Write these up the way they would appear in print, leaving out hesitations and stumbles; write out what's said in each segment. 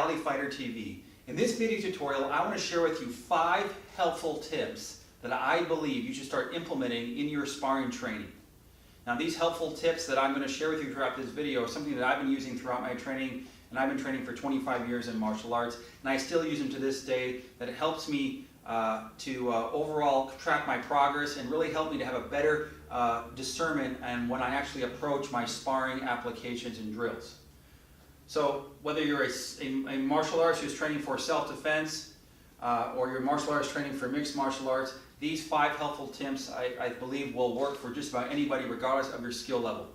Valley Fighter TV. In this video tutorial, I want to share with you 5 helpful tips that I believe you should start implementing in your sparring training. Now, these helpful tips that I'm going to share with you throughout this video are something that I've been using throughout my training, and I've been training for 25 years in martial arts, and I still use them to this day. That it helps me to overall track my progress and really help me to have a better discernment and when I actually approach my sparring applications and drills. So whether you're a martial artist who's training for self-defense or you're martial arts training for mixed martial arts, these 5 helpful tips I believe will work for just about anybody regardless of your skill level.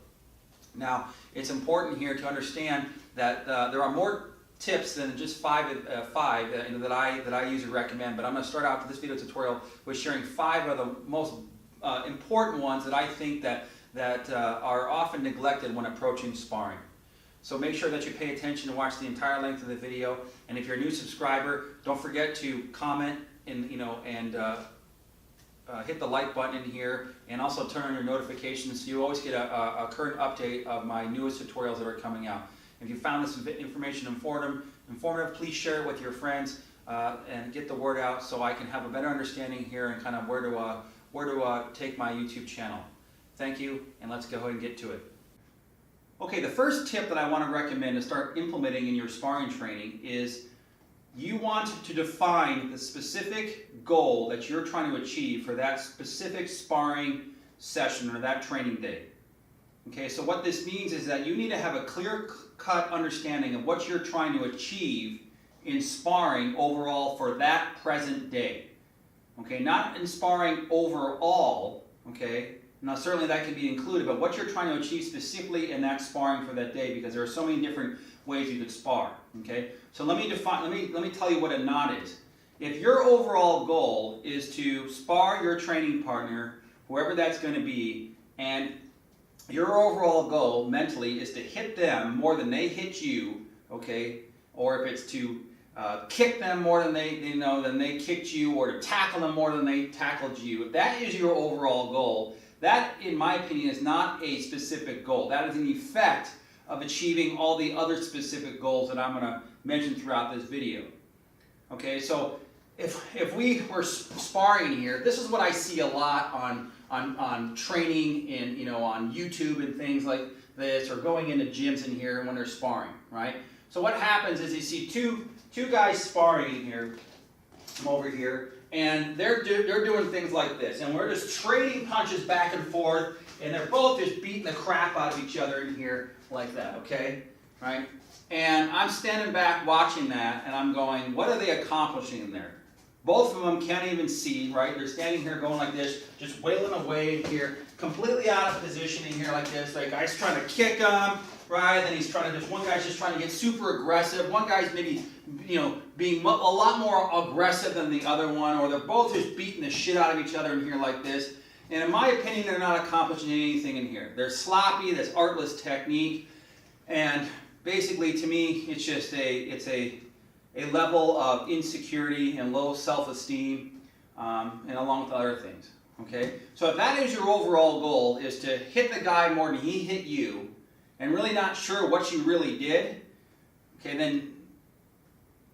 Now, it's important here to understand that there are more tips than just 5 that I usually recommend, but I'm going to start out this video tutorial with sharing 5 of the most important ones that I think that are often neglected when approaching sparring. So make sure that you pay attention and watch the entire length of the video. And if you're a new subscriber, don't forget to comment and hit the like button in here, and also turn on your notifications so you always get a current update of my newest tutorials that are coming out. If you found this information informative, please share it with your friends and get the word out so I can have a better understanding here and kind of where to take my YouTube channel. Thank you, and let's go ahead and get to it. Okay, the first tip that I want to recommend to start implementing in your sparring training is you want to define the specific goal that you're trying to achieve for that specific sparring session or that training day. Okay, so what this means is that you need to have a clear-cut understanding of what you're trying to achieve in sparring overall for that present day. Okay, not in sparring overall, okay? Now certainly that can be included, but what you're trying to achieve specifically in that sparring for that day, because there are so many different ways you could spar. Okay, so let me tell you what a knot is. If your overall goal is to spar your training partner, whoever that's going to be, and your overall goal mentally is to hit them more than they hit you, okay, or if it's to kick them more than they kicked you, or to tackle them more than they tackled you, if that is your overall goal, that, in my opinion, is not a specific goal. That is an effect of achieving all the other specific goals that I'm going to mention throughout this video. Okay, so if we were sparring here, this is what I see a lot on training in on YouTube and things like this, or going into gyms in here when they're sparring, right? So what happens is you see two guys sparring in here. I'm over here. And they're doing things like this, and we're just trading punches back and forth, and they're both just beating the crap out of each other in here like that, okay? Right? And I'm standing back watching that, and I'm going, what are they accomplishing in there? Both of them can't even see, right? They're standing here going like this, just wailing away in here, completely out of position in here like this. Like, guy's trying to kick him, right? Then he's trying to one guy's just trying to get super aggressive. One guy's maybe, being a lot more aggressive than the other one, or they're both just beating the shit out of each other in here like this. And in my opinion, they're not accomplishing anything in here. They're sloppy, that's artless technique, and basically to me, it's just a level of insecurity and low self-esteem, and along with other things. Okay, so if that is your overall goal, is to hit the guy more than he hit you, and really not sure what you really did, okay, then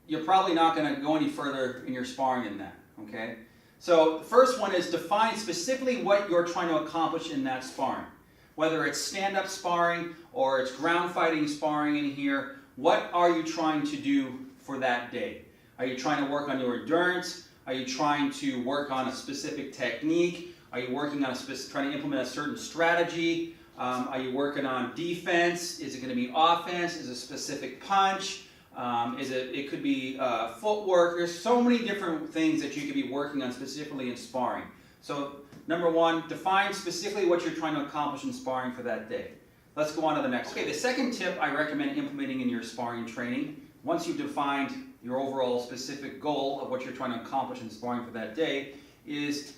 you're probably not going to go any further in your sparring than that. Okay, so the first one is define specifically what you're trying to accomplish in that sparring. Whether it's stand-up sparring or it's ground fighting sparring in here, what are you trying to do for that day? Are you trying to work on your endurance? Are you trying to work on a specific technique? Are you working on trying to implement a certain strategy? Are you working on defense? Is it going to be offense? Is it a specific punch? It could be footwork. There's so many different things that you could be working on specifically in sparring. So number one, define specifically what you're trying to accomplish in sparring for that day. Let's go on to the next. Okay, the second tip I recommend implementing in your sparring training, once you've defined your overall specific goal of what you're trying to accomplish in sparring for that day, is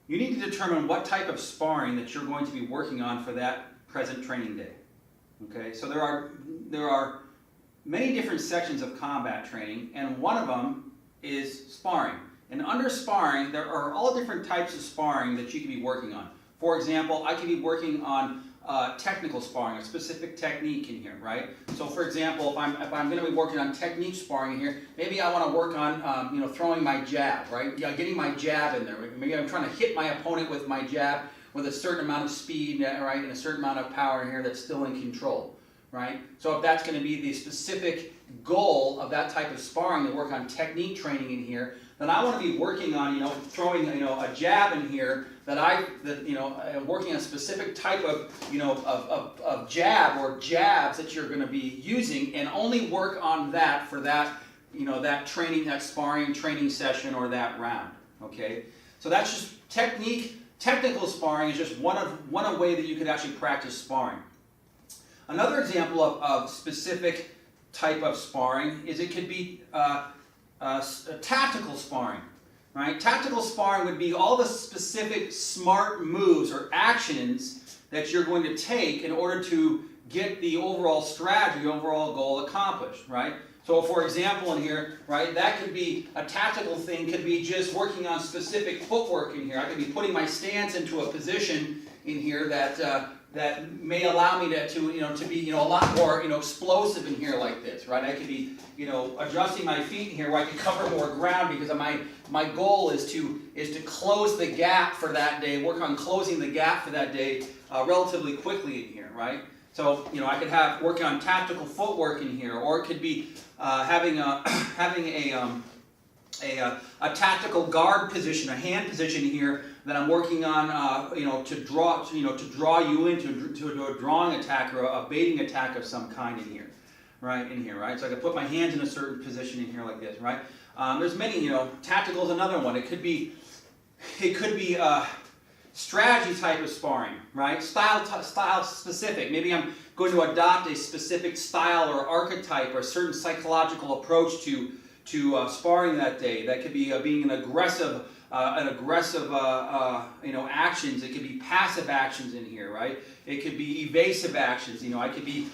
you need to determine what type of sparring that you're going to be working on for that present training day. Okay, so there are many different sections of combat training, and one of them is sparring. And under sparring, there are all different types of sparring that you can be working on. For example, I could be working on technical sparring, a specific technique in here, right? So for example, if I'm going to be working on technique sparring in here, maybe I want to work on throwing my jab, right? Yeah, getting my jab in there. Maybe I'm trying to hit my opponent with my jab with a certain amount of speed, right, and a certain amount of power in here that's still in control, right? So if that's going to be the specific goal of that type of sparring, to work on technique training in here, then I want to be working on, throwing, a jab in here working on a specific type of, of jab or jabs that you're going to be using, and only work on that for that, that training, that sparring training session or that round. Okay, so that's just technique. Technical sparring is just one way that you could actually practice sparring. Another example of specific type of sparring is it could be tactical sparring, right? Tactical sparring would be all the specific smart moves or actions that you're going to take in order to get the overall strategy, overall goal accomplished, right? So for example in here, right, that could be a tactical thing, could be just working on specific footwork in here. I could be putting my stance into a position in here that may allow me to be a lot more explosive in here like this, right? I could be adjusting my feet in here where I can cover more ground because my goal is to close the gap for that day, work on closing the gap for that day relatively quickly in here, right? So I could have working on tactical footwork in here, or it could be having a tactical guard position, a hand position here that I'm working on, to draw you into a drawing attack or a baiting attack of some kind in here, right? Right. So I can put my hands in a certain position in here like this, right? There's many, tactical is another one. It could be strategy type of sparring, right? Style specific. Maybe I'm going to adopt a specific style or archetype or a certain psychological approach to sparring that day. That could be being an aggressive actions. It could be passive actions in here, right? It could be evasive actions. I could be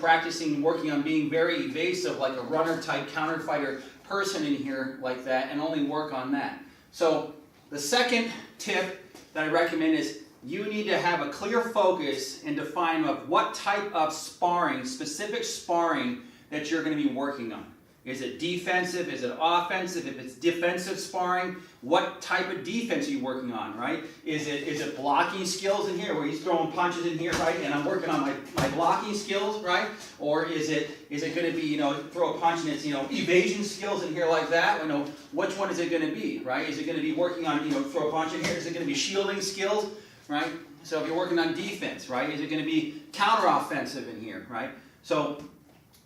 practicing, working on being very evasive, like a runner type counter fighter person in here like that, and only work on that. So the second tip that I recommend is you need to have a clear focus and define of what type of sparring, specific sparring that you're going to be working on. Is it defensive? Is it offensive? If it's defensive sparring, what type of defense are you working on, right? Is it blocking skills in here where he's throwing punches in here, right? And I'm working on my blocking skills, right? Or is it going to be, throw a punch and it's, evasion skills in here like that? Which one is it going to be, right? Is it going to be working on, throw a punch in here? Is it going to be shielding skills, right? So if you're working on defense, right? Is it going to be counteroffensive in here, right? So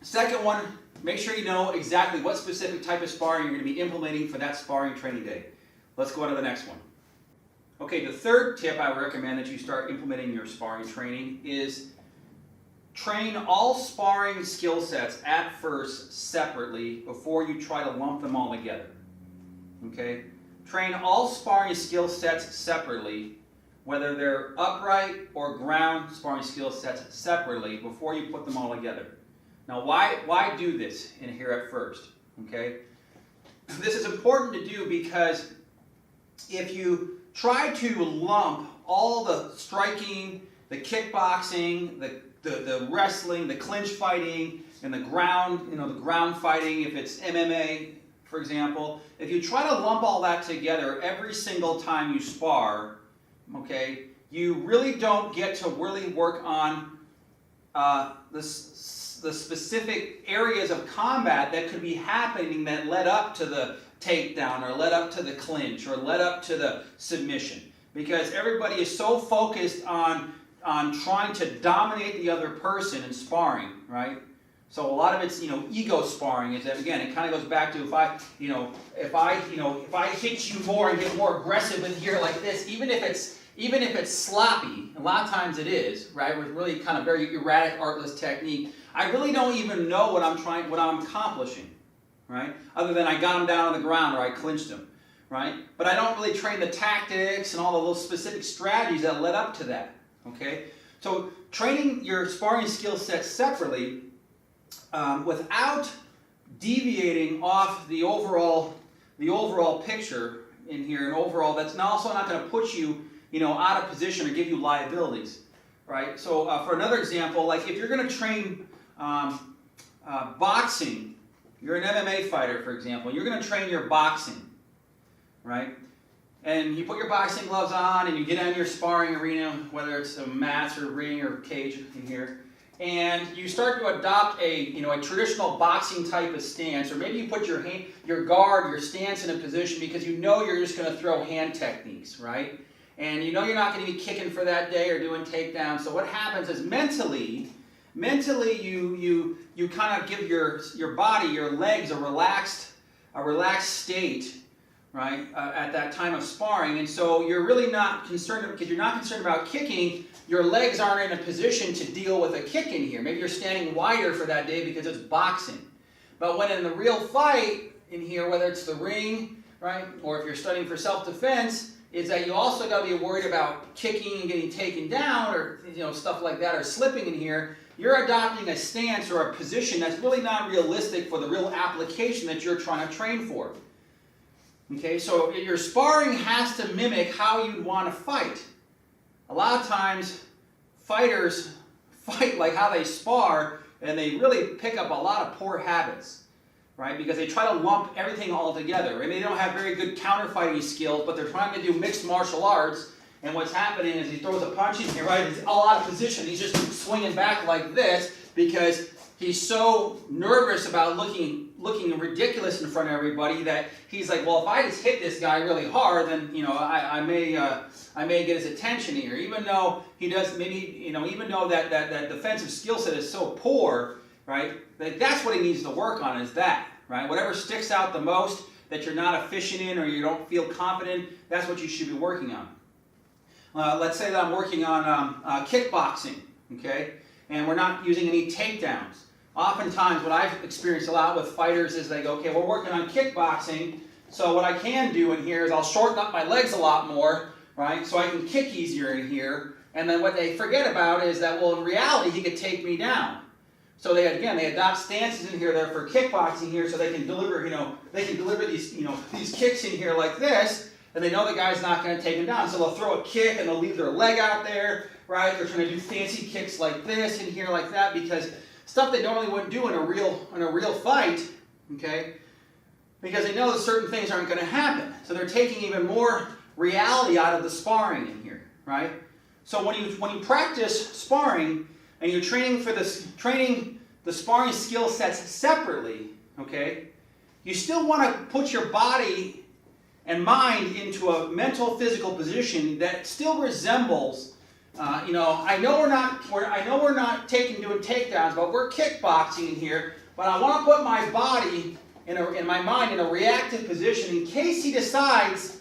second one, make sure you know exactly what specific type of sparring you're going to be implementing for that sparring training day. Let's go on to the next one. Okay, the third tip I would recommend that you start implementing in your sparring training is train all sparring skill sets at first separately before you try to lump them all together. Okay? Train all sparring skill sets separately, whether they're upright or ground sparring skill sets separately before you put them all together. Now, why do this in here at first? Okay, this is important to do because if you try to lump all the striking, the kickboxing, the wrestling, the clinch fighting, and the ground fighting, if it's MMA, for example, if you try to lump all that together every single time you spar, okay, you really don't get to really work on the specific areas of combat that could be happening that led up to the takedown or led up to the clinch or led up to the submission, because everybody is so focused on trying to dominate the other person in sparring, right? So a lot of it's ego sparring. Is that, again, it kind of goes back to if I hit you more and get more aggressive in here like this, even if it's sloppy, a lot of times it is, right? With really kind of very erratic, artless technique, I really don't even know what I'm accomplishing, right? Other than I got him down on the ground or I clinched him, right? But I don't really train the tactics and all of those specific strategies that led up to that, okay? So training your sparring skill sets separately without deviating off the overall picture in here, and overall, that's also not going to put you, out of position or give you liabilities. right? So for another example, like if you're going to train boxing, you're an MMA fighter, for example, you're going to train your boxing, right? And you put your boxing gloves on and you get on your sparring arena, whether it's a mat or ring or cage in here, and you start to adopt a traditional boxing type of stance, or maybe you put your guard, your stance in a position because you know you're just going to throw hand techniques, right? And you know you're not going to be kicking for that day or doing takedowns. So what happens is mentally you kind of give your body, your legs a relaxed state, right, at that time of sparring. And so you're really not concerned, because you're not concerned about kicking, your legs aren't in a position to deal with a kick in here. Maybe you're standing wider for that day because it's boxing. But when in the real fight in here, whether it's the ring, right, or if you're studying for self-defense, is that you also got to be worried about kicking and getting taken down, or stuff like that, or slipping in here. You're adopting a stance or a position that's really not realistic for the real application that you're trying to train for. Okay, so your sparring has to mimic how you'd want to fight. A lot of times, fighters fight like how they spar, and they really pick up a lot of poor habits, right? Because they try to lump everything all together. I mean, they don't have very good counter-fighting skills, but they're trying to do mixed martial arts, and what's happening is he throws a punch in here, right? He's all out of position. He's just swinging back like this because he's so nervous about looking ridiculous in front of everybody that he's like, well, if I just hit this guy really hard, then I may get his attention here. Even though he does, maybe even though that defensive skill set is so poor, right? That's what he needs to work on, is that, right? Whatever sticks out the most that you're not efficient in or you don't feel confident, that's what you should be working on. Let's say that I'm working on kickboxing, okay, and we're not using any takedowns. Oftentimes, what I've experienced a lot with fighters is they go, okay, we're working on kickboxing, so what I can do in here is I'll shorten up my legs a lot more, right, so I can kick easier in here, and then what they forget about is that, well, in reality, he could take me down. So they adopt stances in here there for kickboxing here, so they can deliver, these kicks in here like this, and they know the guy's not going to take them down. So they'll throw a kick and they'll leave their leg out there, right? They're trying to do fancy kicks like this in here like that, because stuff they normally wouldn't do in a real fight, okay? Because they know that certain things aren't going to happen. So they're taking even more reality out of the sparring in here, right? So when you practice sparring and you're training the sparring skill sets separately, okay? You still want to put your body and mind into a mental, physical position that still resembles, I know we're not doing takedowns, but we're kickboxing in here. But I want to put my body and my mind in a reactive position in case he decides,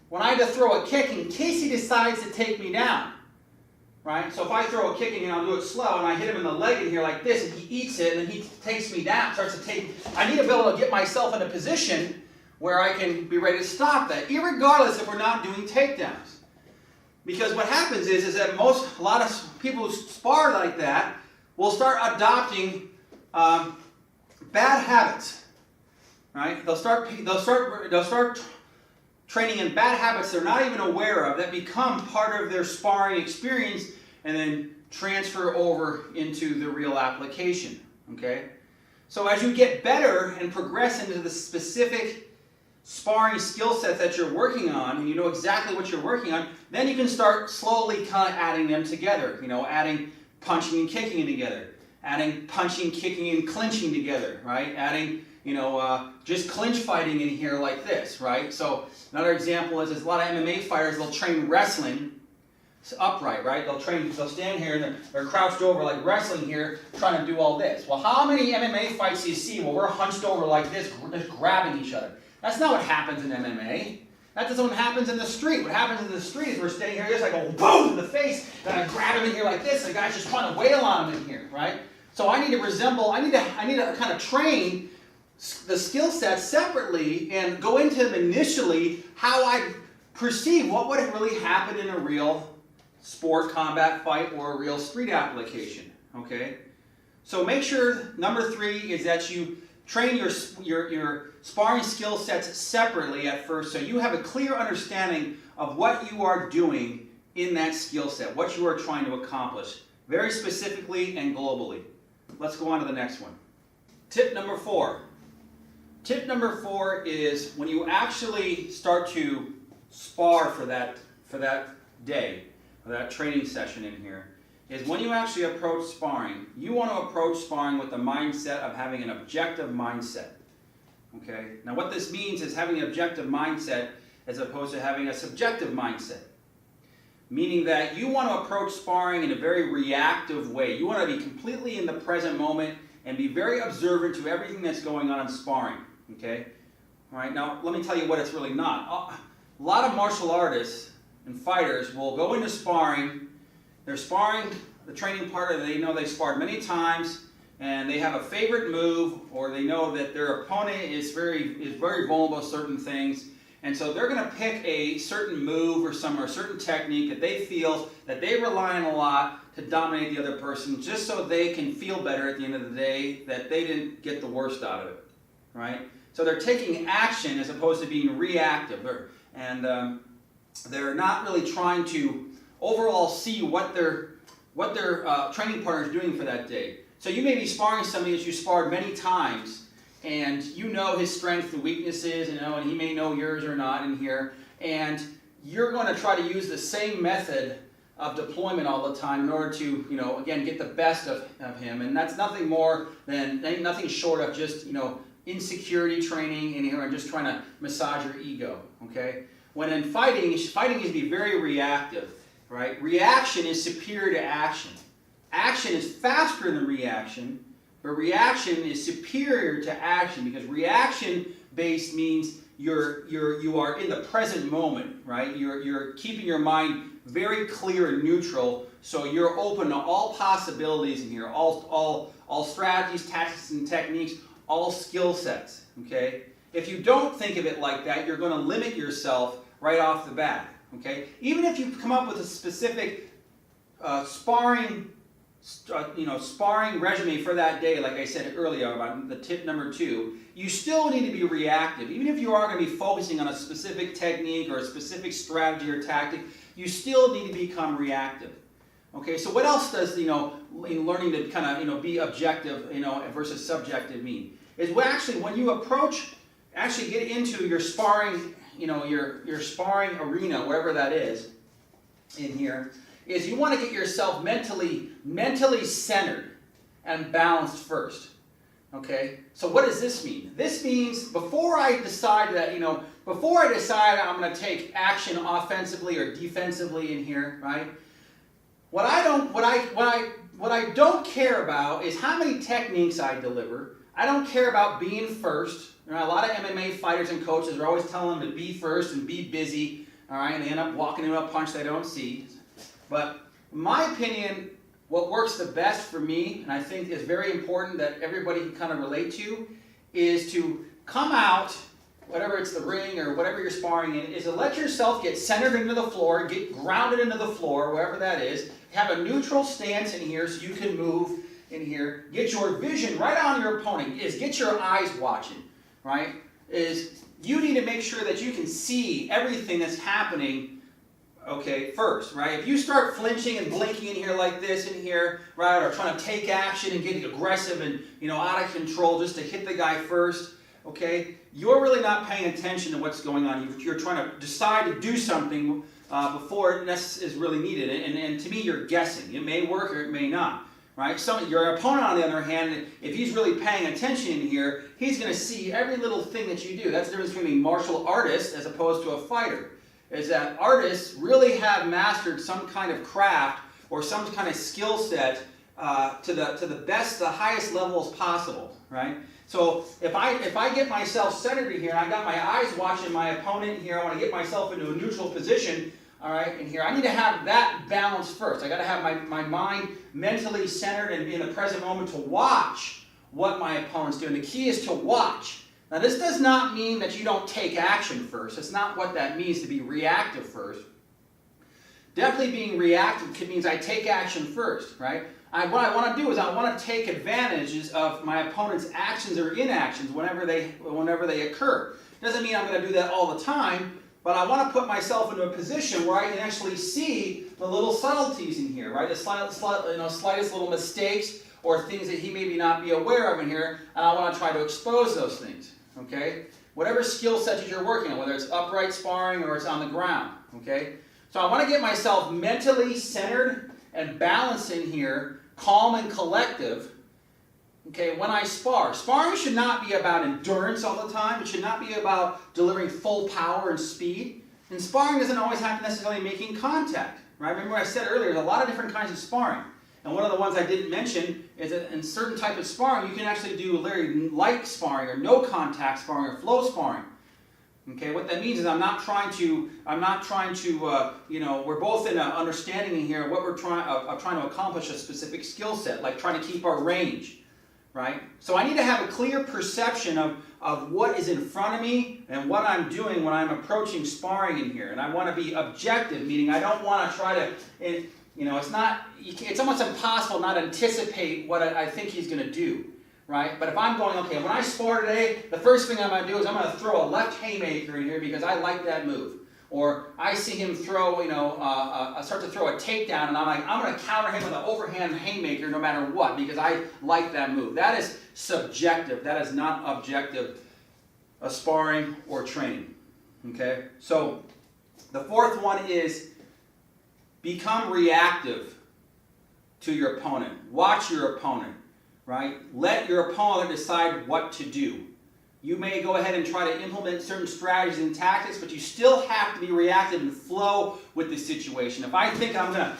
when I have to throw a kick, in case he decides to take me down, right? So if I throw a kick and I'll do it slow, and I hit him in the leg in here like this, and he eats it, and then he takes me down, I need to be able to get myself in a position where I can be ready to stop that, irregardless if we're not doing takedowns. Because what happens is that a lot of people who spar like that will start adopting bad habits, right? They'll start training in bad habits they're not even aware of that become part of their sparring experience and then transfer over into the real application, okay? So as you get better and progress into the specific sparring skill sets that you're working on, and you know exactly what you're working on, then you can start slowly kind of adding them together. Adding punching and kicking together, adding punching, kicking, and clinching together, right? Adding, just clinch fighting in here like this, right? So another example is a lot of MMA fighters, they'll train wrestling upright, right? They'll stand here and they're crouched over like wrestling here, trying to do all this. Well, how many MMA fights do you see where we're hunched over like this, just grabbing each other? That's not what happens in MMA. That doesn't what happens in the street. What happens in the street is we're standing here, just I go boom in the face, and I grab him in here like this, and the guy's just trying to wail on him in here, right? So I need to kind of train the skill sets separately and go into them initially how I perceive what would really happen in a real sport combat fight or a real street application, okay? So make sure, number 3, is that you train your sparring skill sets separately at first so you have a clear understanding of what you are doing in that skill set, what you are trying to accomplish, very specifically and globally. Let's go on to the next one. Tip number 4. Tip number 4 is when you actually start to spar for that day, for that training session in here, is when you actually approach sparring, you want to approach sparring with the mindset of having an objective mindset. Okay? Now what this means is having an objective mindset as opposed to having a subjective mindset. Meaning that you want to approach sparring in a very reactive way. You want to be completely in the present moment and be very observant to everything that's going on in sparring. Okay? All right, now let me tell you what it's really not. A lot of martial artists and fighters will go into sparring. They're sparring the training partner, they know they've sparred many times, and they have a favorite move, or they know that their opponent is very vulnerable to certain things. And so they're going to pick a certain move or certain technique that they feel that they rely on a lot to dominate the other person, just so they can feel better at the end of the day that they didn't get the worst out of it, right? So they're taking action as opposed to being reactive, they're not really trying to overall see what their training partner is doing for that day. So you may be sparring somebody that you sparred many times, and you know his strengths and weaknesses, and he may know yours or not in here, and you're going to try to use the same method of deployment all the time in order to, again, get the best of him, and that's nothing short of just, insecurity training in here and just trying to massage your ego, okay? When in fighting is to be very reactive, right? Reaction is superior to action. Action is faster than reaction, but reaction is superior to action because reaction-based means you are in the present moment, right? You're keeping your mind very clear and neutral, so you're open to all possibilities in here, all strategies, tactics, and techniques, all skill sets, okay? If you don't think of it like that, you're going to limit yourself right off the bat, okay? Even if you come up with a specific sparring regimen for that day, like I said earlier about the tip number 2, you still need to be reactive. Even if you are going to be focusing on a specific technique or a specific strategy or tactic, you still need to become reactive. Okay, so what else does, in learning to kind of, be objective, versus subjective mean? Is when you get into your sparring, your sparring arena, wherever that is in here, is you want to get yourself mentally centered and balanced first. Okay? So what does this mean? This means before I decide I'm going to take action offensively or defensively in here, right? What I don't care about is how many techniques I deliver. I don't care about being first. A lot of MMA fighters and coaches are always telling them to be first and be busy, all right, and they end up walking into a punch they don't see. But in my opinion, what works the best for me, and I think is very important that everybody can kind of relate to, is to come out, whatever it's the ring or whatever you're sparring in, is to let yourself get centered into the floor, get grounded into the floor, wherever that is, have a neutral stance in here so you can move in here, get your vision right on your opponent, get your eyes watching, right? You need to make sure that you can see everything that's happening, okay, first, right? If you start flinching and blinking in here like this in here, right, or trying to take action and getting aggressive and, out of control just to hit the guy first, okay, you're really not paying attention to what's going on. You're trying to decide to do something before it is really needed. And to me, you're guessing. It may work or it may not. Right? Your opponent, on the other hand, if he's really paying attention in here, he's going to see every little thing that you do. That's the difference between a martial artist as opposed to a fighter. Is that artists really have mastered some kind of craft or some kind of skill set to the highest levels possible. Right? So if I get myself centered in here and I got my eyes watching my opponent here, I want to get myself into a neutral position. All right, and here I need to have that balance first. I got to have my mind mentally centered and be in the present moment to watch what my opponent's doing. The key is to watch. Now, this does not mean that you don't take action first. That's not what that means to be reactive first. Definitely being reactive means I take action first, right? What I want to do is I want to take advantages of my opponent's actions or inactions whenever they occur. Doesn't mean I'm going to do that all the time. but I want to put myself into a position where I can actually see the little subtleties in here, right? The slightest little mistakes or things that he maybe not be aware of in here, and I want to try to expose those things, okay? Whatever skill set that you're working on, whether it's upright sparring or it's on the ground, okay? So I want to get myself mentally centered and balanced in here, calm and collective, okay, when I spar. Sparring should not be about endurance all the time. It should not be about delivering full power and speed. And sparring doesn't always have to necessarily making contact, right? Remember what I said earlier, there's a lot of different kinds of sparring. And one of the ones I didn't mention is that in certain type of sparring, you can actually do very light sparring or no contact sparring or flow sparring. Okay, what that means is I'm not trying to, we're both in an understanding in here of what we're trying to accomplish a specific skill set, like trying to keep our range, right? So I need to have a clear perception of what is in front of me and what I'm doing when I'm approaching sparring in here. And I want to be objective, meaning I don't want to try to, it's almost impossible not to anticipate what I think he's going to do. Right? But if I'm going, okay, when I spar today, the first thing I'm going to do is I'm going to throw a left haymaker in here because I like that move. Or I see him throw, start to throw a takedown, and I'm like, I'm going to counter him with an overhand haymaker no matter what because I like that move. That is subjective. That is not objective sparring or training. Okay? So the fourth one is become reactive to your opponent. Watch your opponent. Right? Let your opponent decide what to do. You may go ahead and try to implement certain strategies and tactics, but you still have to be reactive and flow with the situation. If I think I'm gonna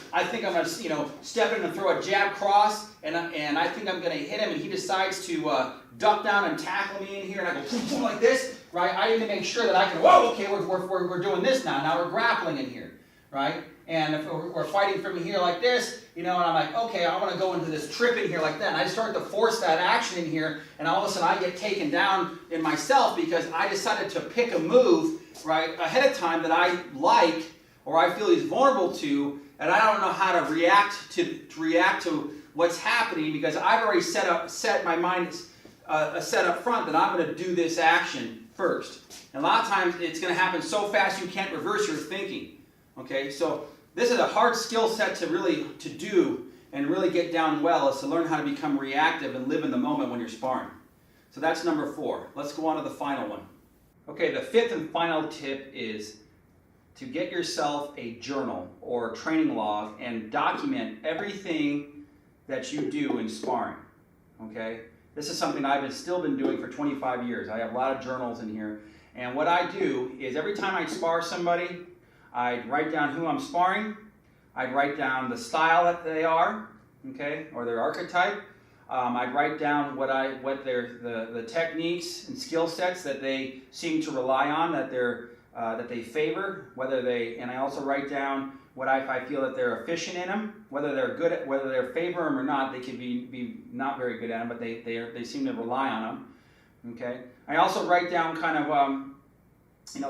step in and throw a jab cross, and I think I'm gonna hit him, and he decides to duck down and tackle me in here, and I go boom, boom, like this, right? I need to make sure that I can. Whoa, okay, we're doing this now. Now we're grappling in here, right? And if we're fighting from here like this, and I'm like, okay, I want to go into this trip in here like that. And I start to force that action in here, and all of a sudden I get taken down in myself because I decided to pick a move, right, ahead of time that I like or I feel he's vulnerable to, and I don't know how to react to what's happening because I've already set my mind set up front that I'm going to do this action first. And a lot of times it's going to happen so fast you can't reverse your thinking. Okay, so this is a hard skill set to do and really get down well, is to learn how to become reactive and live in the moment when you're sparring. So that's number 4. Let's go on to the final one. Okay, the fifth and final tip is to get yourself a journal or a training log and document everything that you do in sparring. Okay, this is something I've still been doing for 25 years. I have a lot of journals in here, and what I do is every time I spar somebody, I'd write down who I'm sparring. I'd write down the style that they are, okay, or their archetype. I'd write down the techniques and skill sets that they seem to rely on, that they favor, and I also write down what I feel that they're efficient in them, whether they're favor them or not. They could be not very good at them, but they seem to rely on them, okay. I also write down kind of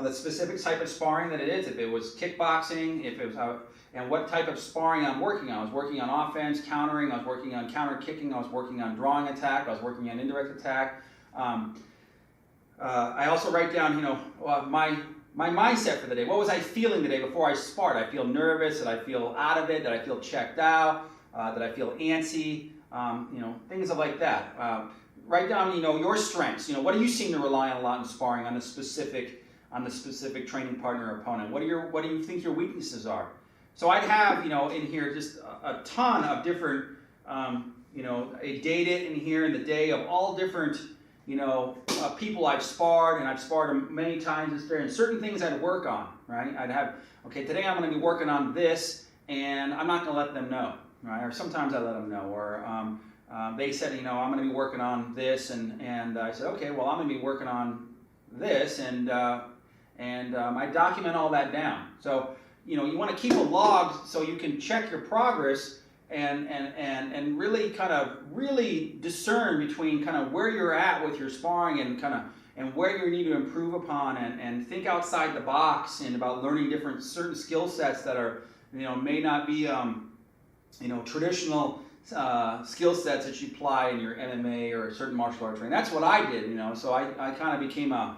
the specific type of sparring that it is, if it was kickboxing, if it was, and what type of sparring I'm working on. I was working on offense, countering, I was working on counter kicking, I was working on drawing attack, I was working on indirect attack. I also write down, my mindset for the day. What was I feeling the day before I sparred? I feel nervous, that I feel out of it, that I feel checked out, that I feel antsy, things like that. Write down, your strengths. What do you seem to rely on a lot in sparring on the specific training partner or opponent? What do you think your weaknesses are? So I'd have, in here just a ton of different, a data in here in the day of all different, people I've sparred, and I've sparred them many times, and certain things I'd work on, right? I'd have, okay, today I'm going to be working on this, and I'm not going to let them know, right? Or sometimes I let them know, or they said, I'm going to be working on this, and I said, okay, well, I'm going to be working on this, and I document all that down. So, you want to keep a log so you can check your progress and really discern between kind of where you're at with your sparring and where you need to improve upon, and think outside the box and about learning certain skill sets that are, may not be, traditional skill sets that you apply in your MMA or certain martial arts training. That's what I did, so I kind of became a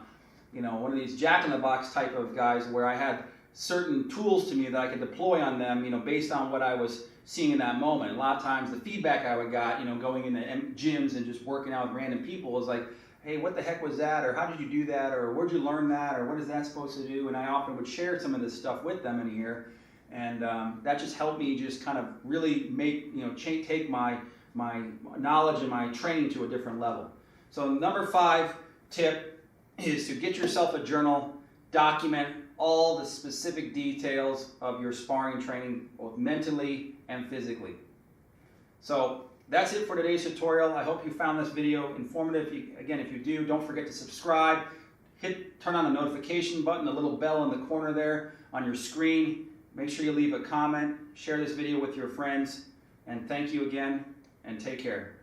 one of these jack-in-the-box type of guys where I had certain tools to me that I could deploy on them, based on what I was seeing in that moment. A lot of times the feedback I would got, going into gyms and just working out with random people was like, hey, what the heck was that? Or how did you do that? Or where'd you learn that? Or what is that supposed to do? And I often would share some of this stuff with them in here. And that just helped me just kind of really make, take my knowledge and my training to a different level. So number 5 tip is to get yourself a journal, document all the specific details of your sparring training, both mentally and physically. So that's it for today's tutorial. I hope you found this video informative. If you do, don't forget to subscribe. Turn on the notification button, the little bell in the corner there on your screen. Make sure you leave a comment, share this video with your friends, and thank you again, and take care.